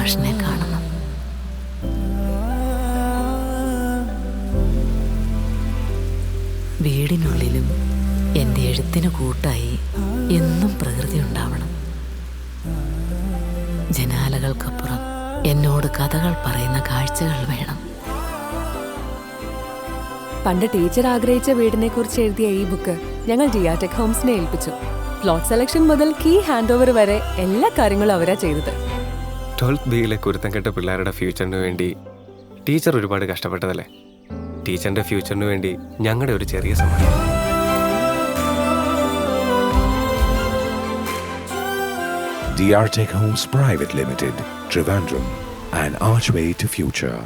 മാഷിനെ കാണണം. വീടിനുള്ളിലും എൻ്റെ എഴുത്തിന് കൂട്ടായി എന്നും പ്രകൃതി ഉണ്ടാവണം. ജനാലകൾക്കപ്പുറം എന്നോട് കഥകൾ പറയുന്ന കാഴ്ചകൾ വേണം. പണ്ട് ടീച്ചർ ആഗ്രഹിച്ച വീടിനെ കുറിച്ച് എഴുതിയ ഈ ബുക്ക് ഞങ്ങൾ ജിയാടെക് ഹോംസിനെ ഏൽപ്പിച്ചു. പ്ലോട്ട് സെലക്ഷൻ മുതൽ കീ ഹാൻഡ് ഓവർ വരെ എല്ലാ കാര്യങ്ങളും അവരാ ചെയ്തത്. 12th ബിയിലെ കുരുത്തം കെട്ട പിള്ളേരുടെ ഫ്യൂച്ചറിന് വേണ്ടി ടീച്ചർ ഒരുപാട് കഷ്ടപ്പെട്ടതല്ലേ? ടീച്ചറിന്റെ ഫ്യൂച്ചറിന് വേണ്ടി ഞങ്ങളുടെ ഒരു ചെറിയ സമ്മാനം. Giatek Homes Private Limited, Trivandrum, an archway to future.